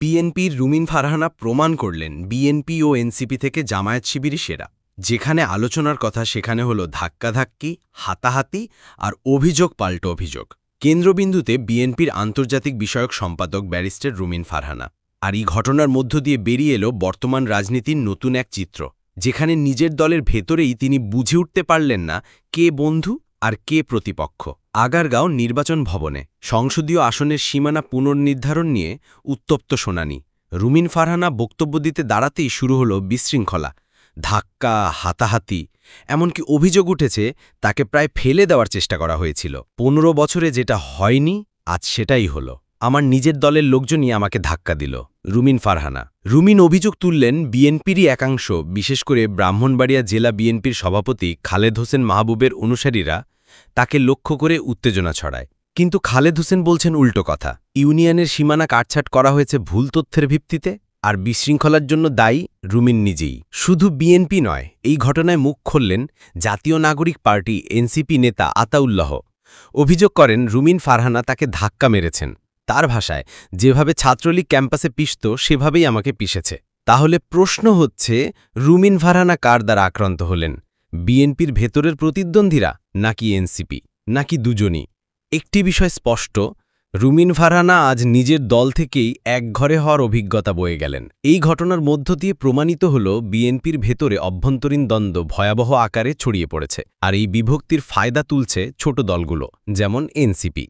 বিএনপির রুমিন ফারহানা প্রমাণ করলেন বিএনপি ও এনসিপি থেকে জামায়াত শিবিরই সেরা। যেখানে আলোচনার কথা সেখানে হলো ধাক্কাধাক্কি, হাতাহাতি আর অভিযোগ পাল্টো অভিযোগ। কেন্দ্রবিন্দুতে বিএনপির আন্তর্জাতিক বিষয়ক সম্পাদক ব্যারিস্টার রুমিন ফারহানা। আর এই ঘটনার মধ্য দিয়ে বেরিয়ে এলো বর্তমান রাজনীতির নতুন এক চিত্র, যেখানে নিজের দলের ভেতরেই তিনি বুঝে উঠতে পারলেন না কে বন্ধু আর কে প্রতিপক্ষ। আগারগাঁও নির্বাচন ভবনে সংসদীয় আসনের সীমানা পুনর্নির্ধারণ নিয়ে উত্তপ্ত শুনানি। রুমিন ফারহানা বক্তব্য দিতে দাঁড়াতেই শুরু হলো বিশৃঙ্খলা, ধাক্কা, হাতাহাতি, এমনকি অভিযোগ উঠেছে তাকে প্রায় ফেলে দেওয়ার চেষ্টা করা হয়েছিল। ১৫ বছরে যেটা হয়নি আজ সেটাই হলো। আমার নিজের দলের লোকজনই আমাকে ধাক্কা দিল। রুমিন ফারহানা। রুমিন অভিযোগ তুললেন বিএনপিরই একাংশ, বিশেষ করে ব্রাহ্মণবাড়িয়া জেলা বিএনপির সভাপতি খালেদ হোসেন মাহবুবের অনুসারীরা তাকে লক্ষ্য করে উত্তেজনা ছড়ায়। কিন্তু খালেদ হোসেন বলছেন উল্টো কথা। ইউনিয়নের সীমানা কাটছাট করা হয়েছে ভুল তথ্যের ভিত্তিতে, আর বিশৃঙ্খলার জন্য দায়ী রুমিন নিজেই। শুধু বিএনপি নয়, এই ঘটনায় মুখ খুললেন জাতীয় নাগরিক পার্টি এনসিপি নেতা আতাউল্লাহ। অভিযোগ করেন রুমিন ফারহানা তাকে ধাক্কা মেরেছেন। তার ভাষায়, যেভাবে ছাত্রলীগ ক্যাম্পাসে পিষত সেভাবেই আমাকে পিষেছে। তাহলে প্রশ্ন হচ্ছে, রুমিন ফারহানা কার দ্বারা আক্রান্ত হলেন? বিএনপির ভেতরের প্রতিদ্বন্দ্বীরা, নাকি এনসিপি, নাকি দুজনই? একটি বিষয় স্পষ্ট, রুমিন ফারহানা আজ নিজের দল থেকেই একঘরে হওয়ার অভিজ্ঞতা বয়ে গেলেন। এই ঘটনার মধ্য দিয়ে প্রমাণিত হল বিএনপির ভেতরে অভ্যন্তরীণ দ্বন্দ্ব ভয়াবহ আকারে ছড়িয়ে পড়েছে, আর এই বিভক্তির ফায়দা তুলছে ছোট দলগুলো, যেমন এনসিপি।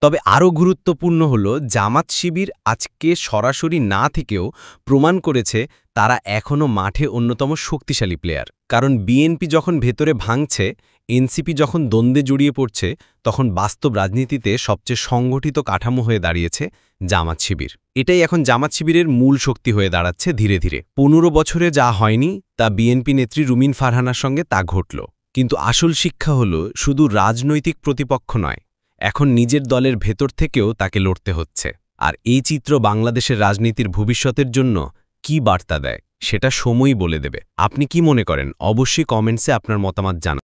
তবে আরও গুরুত্বপূর্ণ হল জামাত শিবির আজকে সরাসরি না থেকেও প্রমাণ করেছে তারা এখনও মাঠে অন্যতম শক্তিশালী প্লেয়ার। কারণ বিএনপি যখন ভেতরে ভাঙছে, এনসিপি যখন দ্বন্দ্বে জড়িয়ে পড়ছে, তখন বাস্তব রাজনীতিতে সবচেয়ে সংগঠিত কাঠামো হয়ে দাঁড়িয়েছে জামাত শিবির। এটাই এখন জামাত শিবিরের মূল শক্তি হয়ে দাঁড়াচ্ছে ধীরে ধীরে। ১৫ বছরে যা হয়নি তা বিএনপি নেত্রী রুমিন ফারহানার সঙ্গে তা ঘটল। কিন্তু আসল শিক্ষা হল শুধু রাজনৈতিক প্রতিপক্ষ নয়, এখন নিজের দলের ভেতর থেকেও তাকে লড়তে হচ্ছে। আর এই চিত্র বাংলাদেশের রাজনীতির ভবিষ্যতের জন্য কি বার্তা দেয় সেটা সময়ই বলে দেবে। আপনি কি মনে করেন? অবশ্যই কমেন্টসে আপনার মতামত জানান।